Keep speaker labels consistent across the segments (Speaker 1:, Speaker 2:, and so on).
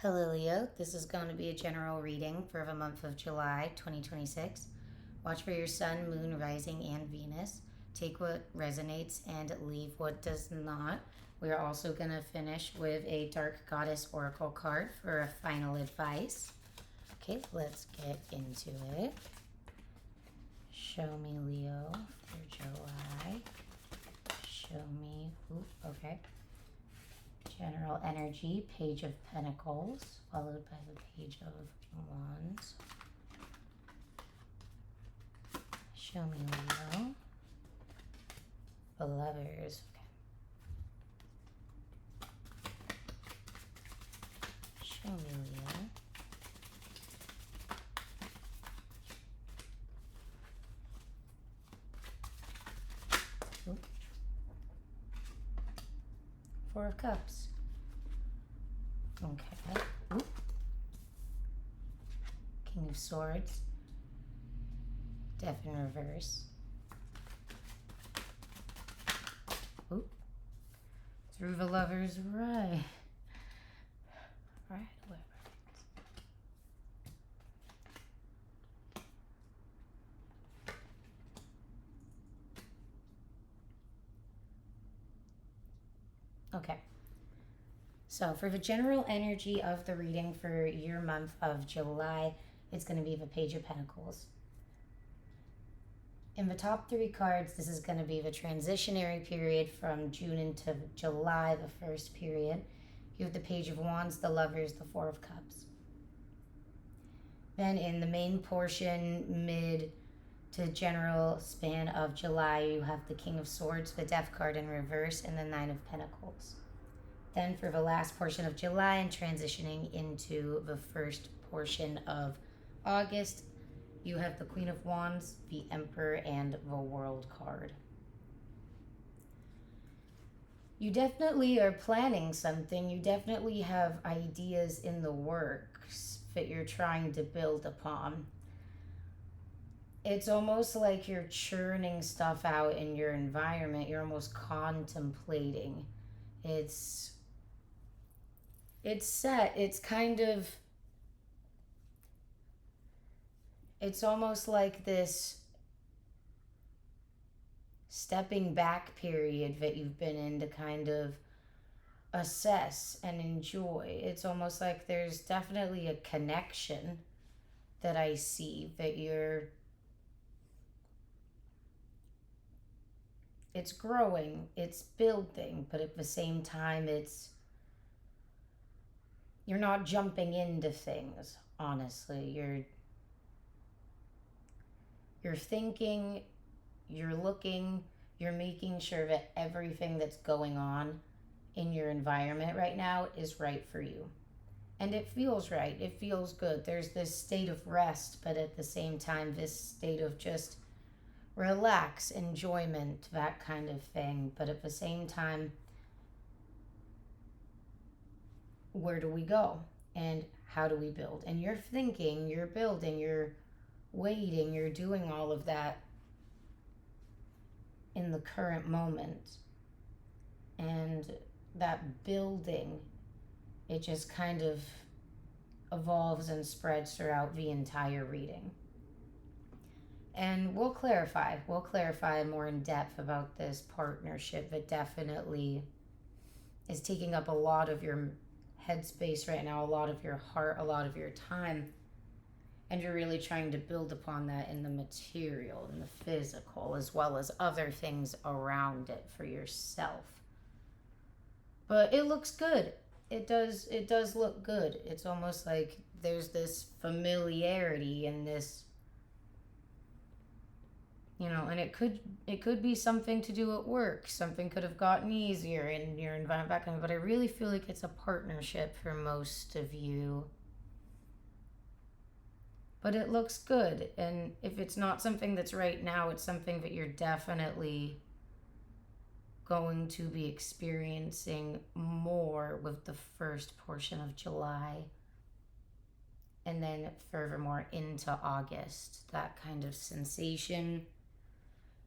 Speaker 1: Hello, Leo. This is going to be a general reading for the month of July 2026. Watch for your sun, moon, rising, and Venus. Take what resonates and leave what does not. We are also going to finish with a Dark Goddess Oracle card for a final advice. Okay, let's get into it. Show me Leo for July. Show me. Okay. General energy, Page of Pentacles, followed by the Page of Wands. Show me Leo. The Lovers. Okay. Show me Leo. Four of Cups. Okay. King of Swords. Death in reverse. Through the Lovers, right. Right, whoever. Okay. So for the general energy of the reading for your month of July, it's going to be the Page of Pentacles. In the top three cards, this is going to be the transitionary period from June into July, the first period. You have the Page of Wands, the Lovers, the Four of Cups. Then in the main portion, mid to general span of July, you have the King of Swords, the Death card in reverse, and the Nine of Pentacles. Then for the last portion of July and transitioning into the first portion of August, you have the Queen of Wands, the Emperor, and the World card. You definitely are planning something. You definitely have ideas in the works that you're trying to build upon. It's almost like you're churning stuff out in your environment. You're almost contemplating. It's set. It's almost like this stepping back period that you've been in to kind of assess and enjoy. It's almost like there's definitely a connection that I see that it's growing, it's building, but at the same time you're not jumping into things, honestly. You're thinking, you're looking, you're making sure that everything that's going on in your environment right now is right for you. And it feels right. It feels good. There's this state of rest, but at the same time, this state of just relax, enjoyment, that kind of thing. But at the same time, where do we go? And how do we build? And you're thinking, you're building, you're waiting, you're doing all of that in the current moment. And that building, it just kind of evolves and spreads throughout the entire reading. And we'll clarify more in depth about this partnership that definitely is taking up a lot of your headspace right now, a lot of your heart, a lot of your time. And you're really trying to build upon that in the material, in the physical, as well as other things around it for yourself. But it looks good. It does look good. It's almost like there's this familiarity and this, and it could be something to do at work. Something could have gotten easier in your environment back home, but I really feel like it's a partnership for most of you. But it looks good, and if it's not something that's right now, it's something that you're definitely going to be experiencing more with the first portion of July, and then furthermore into August. That kind of sensation,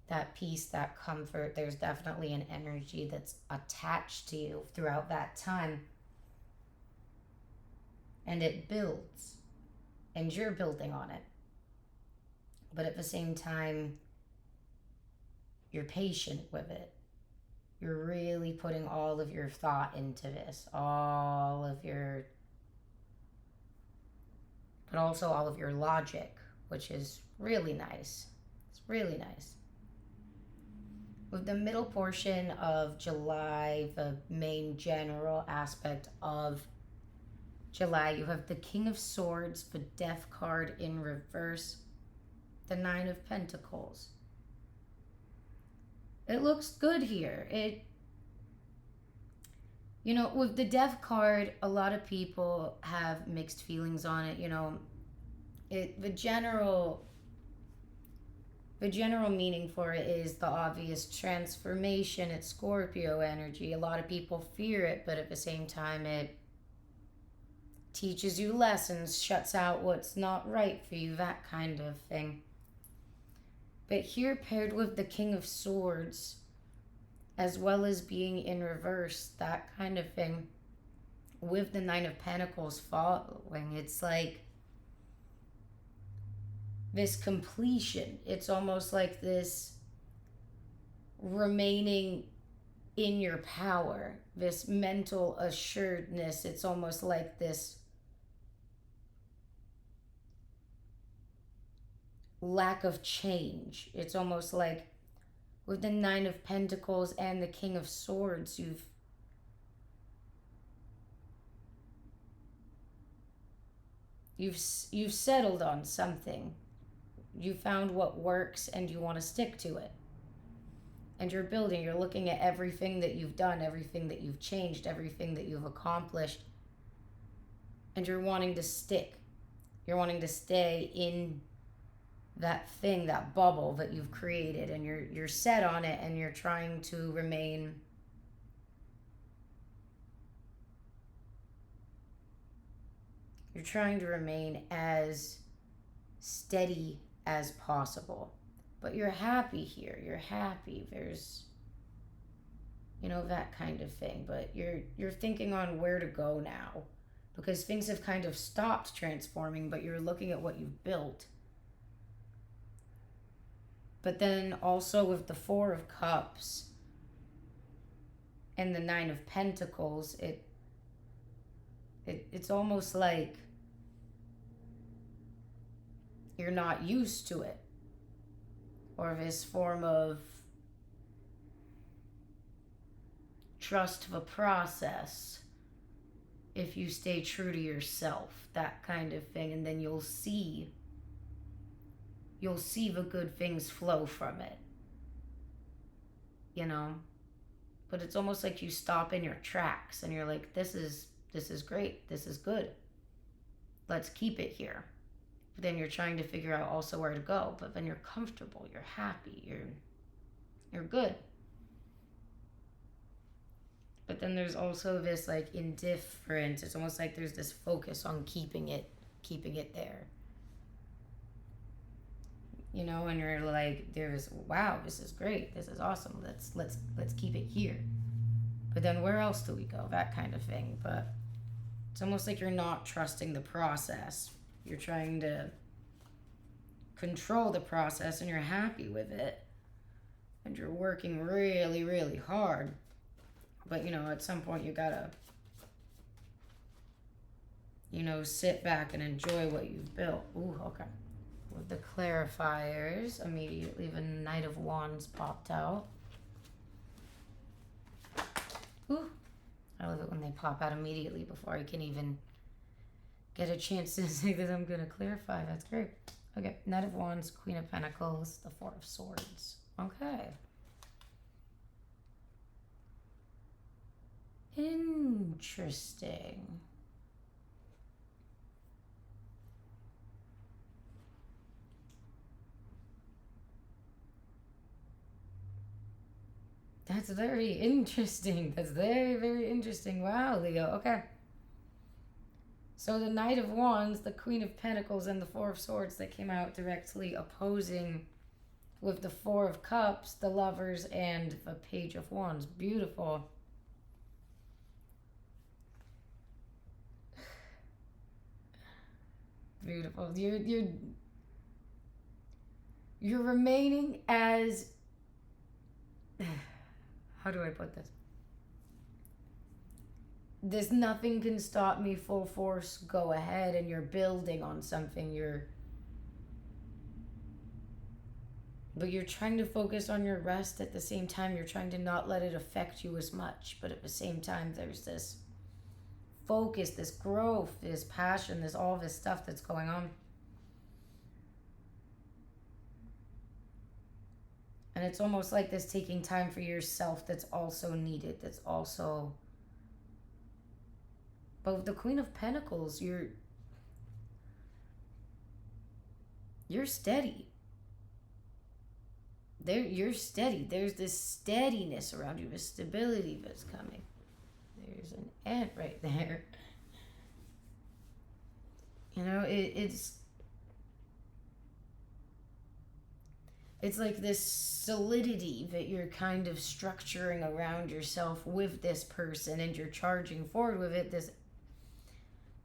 Speaker 1: that peace, that comfort, there's definitely an energy that's attached to you throughout that time. and it builds, and you're building on it. But at the same time, you're patient with it. You're really putting all of your thought into this, but also all of your logic, which is really nice. It's really nice. With the middle portion of July, the main general aspect of July, you have the King of Swords, the Death card in reverse, the Nine of Pentacles. It looks good here. With the Death card, a lot of people have mixed feelings on it. The general meaning for it is the obvious transformation. It's Scorpio energy. A lot of people fear it, but at the same time, it teaches you lessons, shuts out what's not right for you, that kind of thing. But here, paired with the King of Swords, as well as being in reverse, that kind of thing, with the Nine of Pentacles following, it's like this completion. It's almost like this remaining in your power, this mental assuredness. It's almost like this lack of change. It's almost like with the Nine of Pentacles and the King of Swords, you've settled on something. You found what works and you want to stick to it. And you're building, you're looking at everything that you've done, everything that you've changed, everything that you've accomplished, and you're wanting to stick. You're wanting to stay in that thing, that bubble that you've created, and you're set on it, and you're trying to remain as steady as possible. But you're happy here. You're happy. There's that kind of thing. But you're thinking on where to go now, because things have kind of stopped transforming, but you're looking at what you've built. But then also with the Four of Cups and the Nine of Pentacles, it's almost like you're not used to it, or this form of trust the process if you stay true to yourself, that kind of thing, and then you'll see the good things flow from it, but it's almost like you stop in your tracks and you're like, this is great, this is good, let's keep it here. But then you're trying to figure out also where to go, but then you're comfortable, you're happy, you're good. But then there's also this like indifference. It's almost like there's this focus on keeping it there. And you're like, wow, this is great, this is awesome, let's keep it here. But then where else do we go? That kind of thing. But it's almost like you're not trusting the process. You're trying to control the process, and you're happy with it, and you're working really, really hard. But at some point you gotta sit back and enjoy what you've built. Ooh, okay. With the clarifiers, immediately the Knight of Wands popped out. Ooh, I love it when they pop out immediately before I can even get a chance to say that I'm gonna clarify. That's great. Okay, Knight of Wands, Queen of Pentacles, the Four of Swords. Okay. Interesting. That's very interesting. That's very, very interesting. Wow, Leo. Okay. So the Knight of Wands, the Queen of Pentacles, and the Four of Swords that came out directly opposing with the Four of Cups, the Lovers, and the Page of Wands. Beautiful. Beautiful. You're remaining as, how do I put this? This nothing can stop me, full force, go ahead, and you're building on something. But you're trying to focus on your rest at the same time. You're trying to not let it affect you as much. But at the same time, there's this focus, this growth, this passion, this all this stuff that's going on. And it's almost like this taking time for yourself that's also needed, that's also... But with the Queen of Pentacles, you're steady. You're steady. There's this steadiness around you, this stability that's coming. There's an ant right there. You know, it's like this solidity that you're kind of structuring around yourself with this person, and you're charging forward with it, this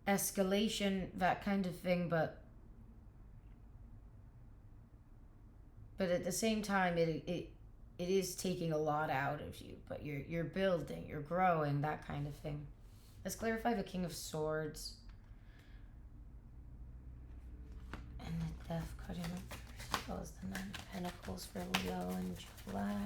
Speaker 1: escalation, that kind of thing, but at the same time, it is taking a lot out of you, but you're building, you're growing, that kind of thing. Let's clarify the King of Swords and the Death card in reverse, as well as the Nine of Pentacles for Leo in July.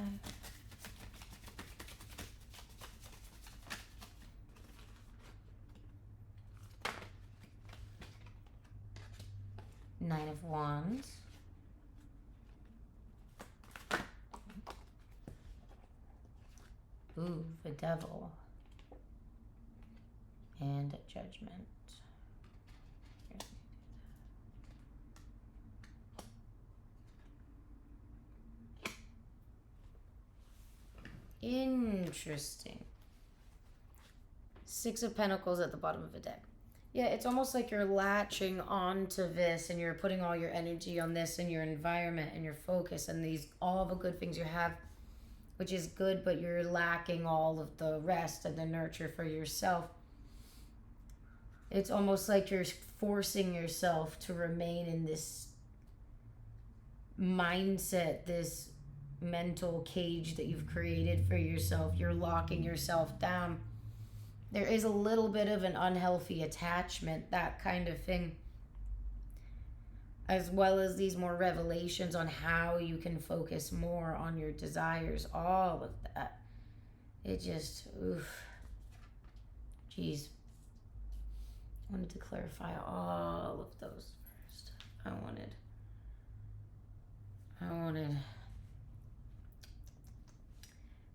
Speaker 1: Nine of Wands. Ooh, the Devil. And Judgment. Interesting. Six of Pentacles at the bottom of the deck. Yeah, it's almost like you're latching onto this and you're putting all your energy on this and your environment and your focus and these, all the good things you have, which is good, but you're lacking all of the rest and the nurture for yourself. It's almost like you're forcing yourself to remain in this mindset, this mental cage that you've created for yourself. You're locking yourself down. There is a little bit of an unhealthy attachment, that kind of thing, as well as these more revelations on how you can focus more on your desires, all of that. It just, oof. Jeez. I wanted to clarify all of those first. I wanted.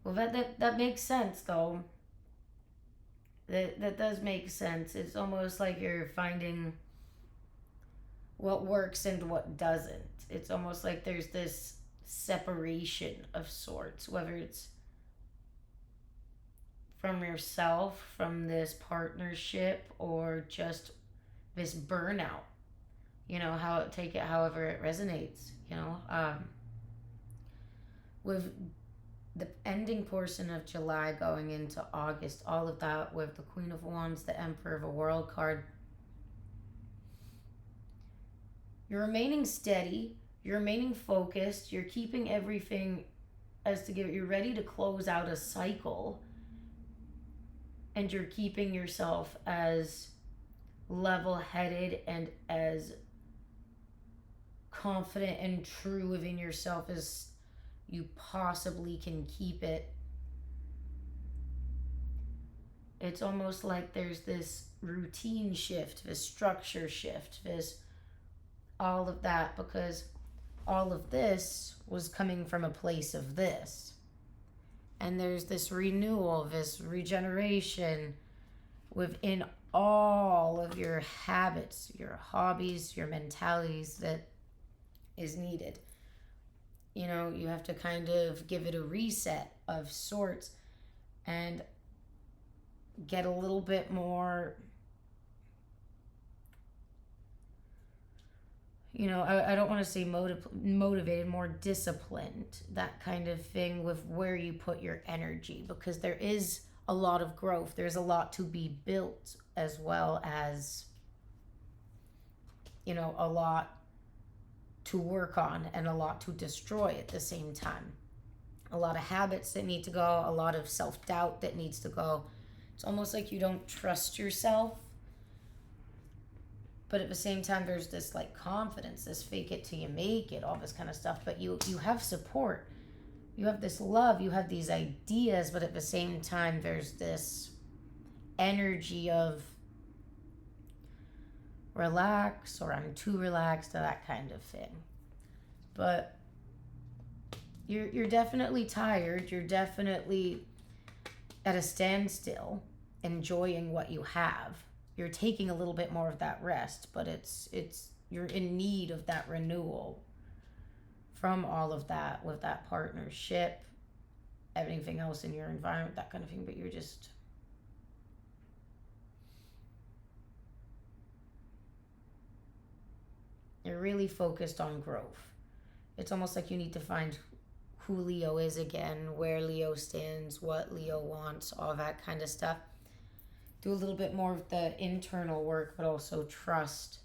Speaker 1: Well, that makes sense, though. That does make sense. It's almost like you're finding what works and what doesn't. It's almost like there's this separation of sorts, whether it's from yourself, from this partnership, or just this burnout. You know, take it however it resonates, you know. With the ending portion of July going into August, all of that with the Queen of Wands, the Emperor of a World card. You're remaining steady, you're remaining focused, you're keeping everything as to give, you're ready to close out a cycle, and you're keeping yourself as level-headed and as confident and true within yourself as you possibly can keep it. It's almost like there's this routine shift, this structure shift, this all of that, because all of this was coming from a place of this. And there's this renewal, this regeneration within all of your habits, your hobbies, your mentalities that is needed. You know, you have to kind of give it a reset of sorts and get a little bit more, you know, I don't want to say motivated, more disciplined, that kind of thing with where you put your energy, because there is a lot of growth. There's a lot to be built, as well as you know, a lot to work on and a lot to destroy at the same time. A lot of habits that need to go, a lot of self-doubt that needs to go. It's almost like you don't trust yourself, but at the same time there's this like confidence, this fake it till you make it, all this kind of stuff. But you have support, you have this love, you have these ideas, but at the same time there's this energy of relax, or I'm too relaxed, or that kind of thing. But you're definitely tired, you're definitely at a standstill, enjoying what you have. You're taking a little bit more of that rest, but it's you're in need of that renewal from all of that, with that partnership, everything else in your environment, that kind of thing. But you're really focused on growth. It's almost like you need to find who Leo is again, where Leo stands, what Leo wants, all that kind of stuff. Do a little bit more of the internal work, but also trust,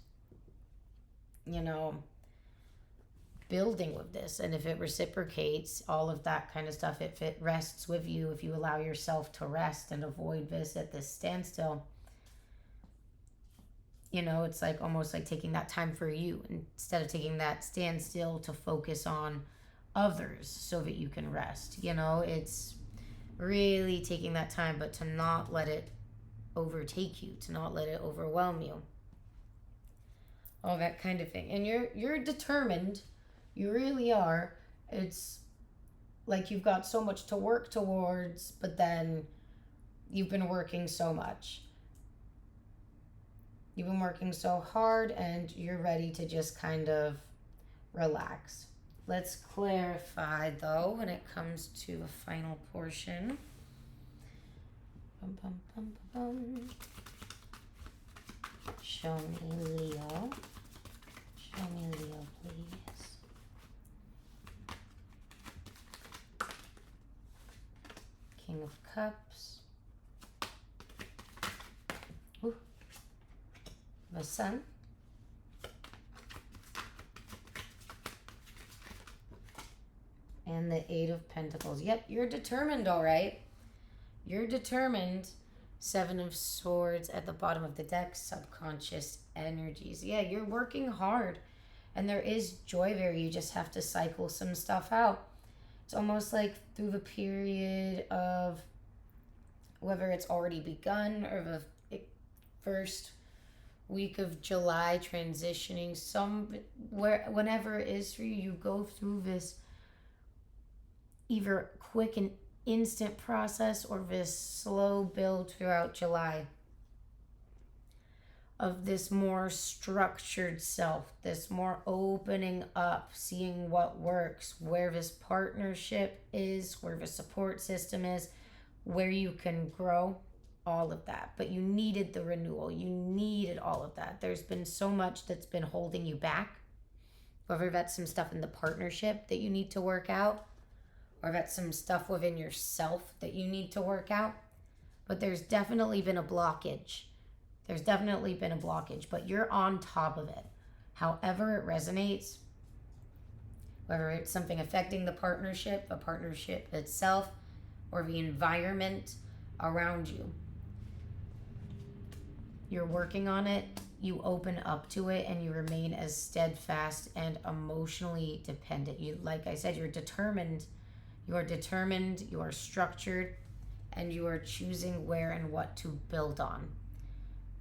Speaker 1: you know, building with this. And if it reciprocates, all of that kind of stuff, if it rests with you, if you allow yourself to rest and avoid this at this standstill, you know, it's like almost like taking that time for you instead of taking that standstill to focus on others so that you can rest. You know, it's really taking that time, but to not let it overtake you, to not let it overwhelm you, all that kind of thing. And you're determined, you really are. It's like you've got so much to work towards, but then you've been working so much, you've been working so hard, and you're ready to just kind of relax. Let's clarify though when it comes to the final portion. Bum, bum, bum, bum, bum. Show me Leo. Show me Leo, please. King of Cups. Ooh. The Sun. And the Eight of Pentacles. Yep, you're determined, all right. You're determined. Seven of Swords at the bottom of the deck. Subconscious energies. Yeah, you're working hard. And there is joy there. You just have to cycle some stuff out. It's almost like through the period of whether it's already begun or the first week of July, transitioning somewhere, whenever it is for you, you go through this either quick and instant process or this slow build throughout July of this more structured self, this more opening up, seeing what works, where this partnership is, where the support system is, where you can grow, all of that. But you needed the renewal, you needed all of that. There's been so much that's been holding you back, whether that's some stuff in the partnership that you need to work out, or that's some stuff within yourself that you need to work out. But there's definitely been a blockage. But you're on top of it. However it resonates, whether it's something affecting the partnership itself, or the environment around you. You're working on it, you open up to it, and you remain as steadfast and emotionally dependent. You, like I said, you're determined, you are structured, and you are choosing where and what to build on.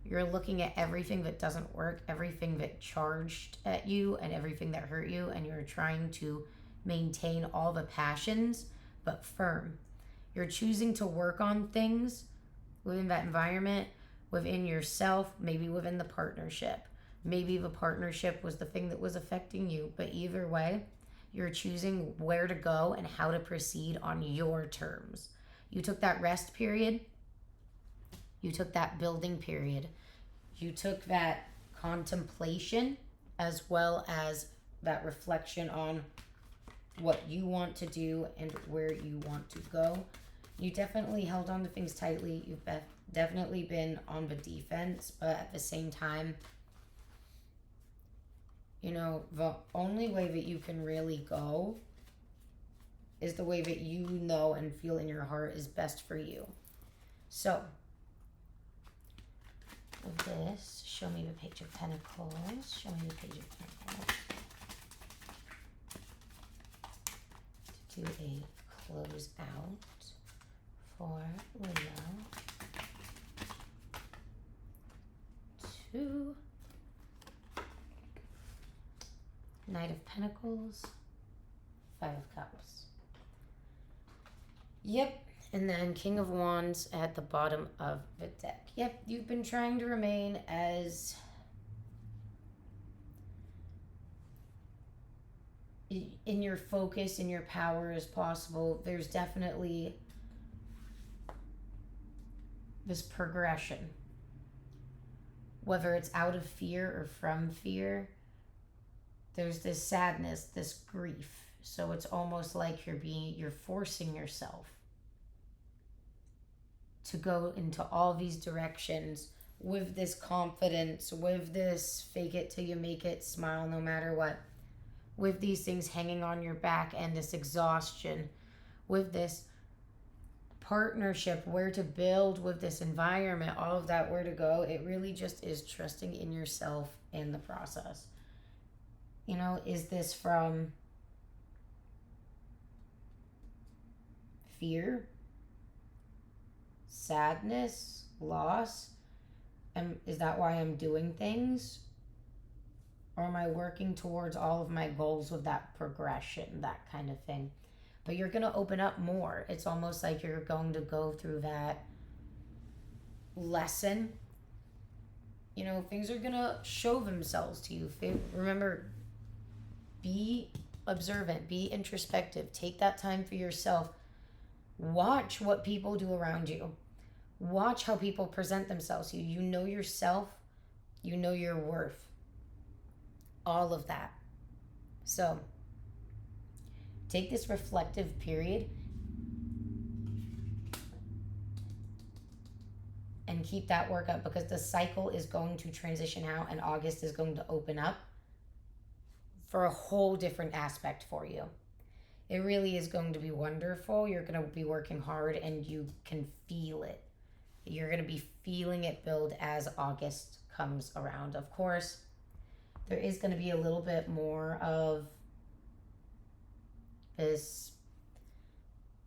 Speaker 1: You're looking at everything that doesn't work, everything that charged at you, and everything that hurt you, and you're trying to maintain all the passions, but firm. You're choosing to work on things within that environment, within yourself, maybe within the partnership. Maybe the partnership was the thing that was affecting you, but either way, you're choosing where to go and how to proceed on your terms. You took that rest period. You took that building period. You took that contemplation as well as that reflection on what you want to do and where you want to go. You definitely held on to things tightly. You've definitely been on the defense, but at the same time, You know, the only way that you can really go is the way that you know and feel in your heart is best for you. So, with this, show me the Page of Pentacles. Show me the Page of Pentacles. To do a close out for Leo. 2. Knight of Pentacles. 5 of Cups. Yep. And then King of Wands at the bottom of the deck. Yep, you've been trying to remain as in your focus, in your power as possible. There's definitely this progression. Whether it's out of fear or from fear, there's this sadness, this grief. So it's almost like you're forcing yourself to go into all these directions with this confidence, with this fake it till you make it, smile no matter what, with these things hanging on your back and this exhaustion, with this partnership, where to build, with this environment, all of that, where to go. It really just is trusting in yourself in the process. You know, is this from fear, sadness, loss? And is that why I'm doing things? Or am I working towards all of my goals with that progression, that kind of thing? But you're going to open up more. It's almost like you're going to go through that lesson. You know, things are going to show themselves to you. Remember, be observant, be introspective. Take that time for yourself. Watch what people do around you. Watch how people present themselves to you. You know yourself. You know your worth. All of that. So, take this reflective period and keep that work up, because the cycle is going to transition out and August is going to open up for a whole different aspect for you. It really is going to be wonderful. You're going to be working hard and you can feel it. You're going to be feeling it build as August comes around. Of course, there is going to be a little bit more of this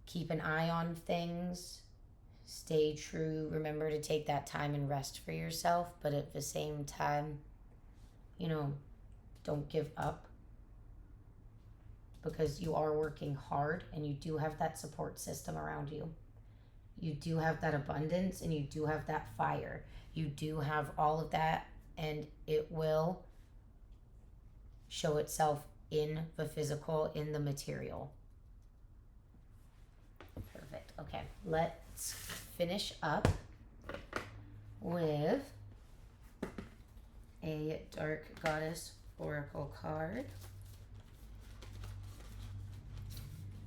Speaker 1: keep an eye on things, stay true, remember to take that time and rest for yourself, but at the same time, you know, don't give up, because you are working hard and you do have that support system around you. You do have that abundance and you do have that fire. You do have all of that, and it will show itself in the physical, in the material. Perfect. Okay, let's finish up with a Dark Goddess Oracle card.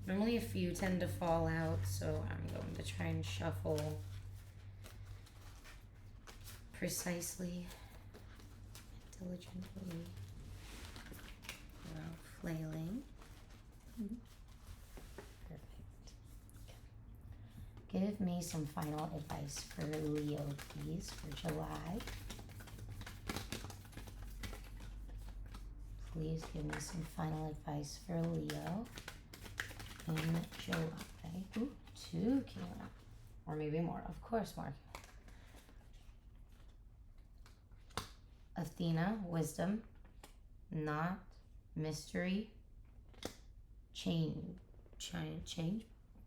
Speaker 1: Normally a few tend to fall out, so I'm going to try and shuffle precisely, diligently, without flailing. Perfect. Okay. Give me some final advice for Leo, please, for July. Please give me some final advice for Leo in July. Ooh, 2 came out. Or maybe more. Of course, more. Athena, wisdom, not mystery, change,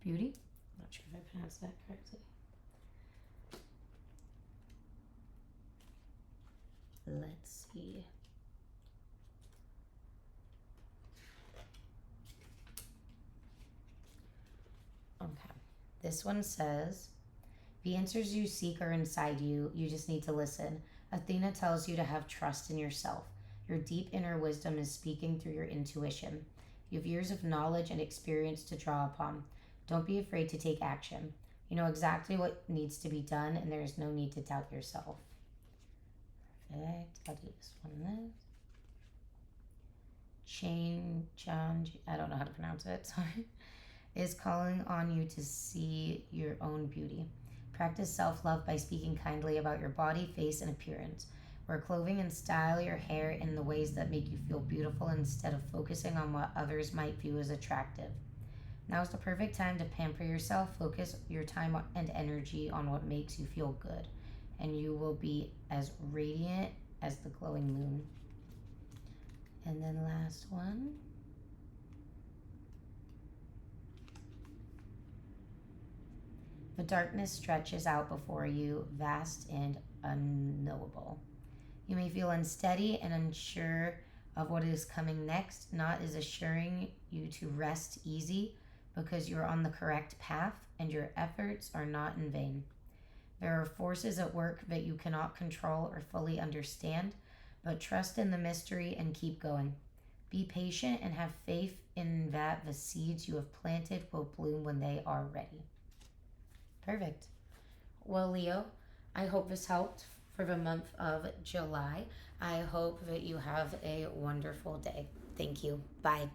Speaker 1: beauty. I'm not sure if I pronounced that correctly. Let's see. Okay, this one says, the answers you seek are inside you. You just need to listen. Athena tells you to have trust in yourself. Your deep inner wisdom is speaking through your intuition. You have years of knowledge and experience to draw upon. Don't be afraid to take action. You know exactly what needs to be done, and there is no need to doubt yourself. Perfect. I'll do this one next. I don't know how to pronounce it, sorry, is calling on you to see your own beauty. Practice self love by speaking kindly about your body, face, and appearance. Wear clothing and style your hair in the ways that make you feel beautiful instead of focusing on what others might view as attractive. Now is the perfect time to pamper yourself. Focus your time and energy on what makes you feel good, and you will be as radiant as the glowing moon. And then last one. The darkness stretches out before you, vast and unknowable. You may feel unsteady and unsure of what is coming next. Not is assuring you to rest easy because you are on the correct path and your efforts are not in vain. There are forces at work that you cannot control or fully understand, but trust in the mystery and keep going. Be patient and have faith in that the seeds you have planted will bloom when they are ready. Perfect. Well, Leo, I hope this helped for the month of July. I hope that you have a wonderful day. Thank you. Bye.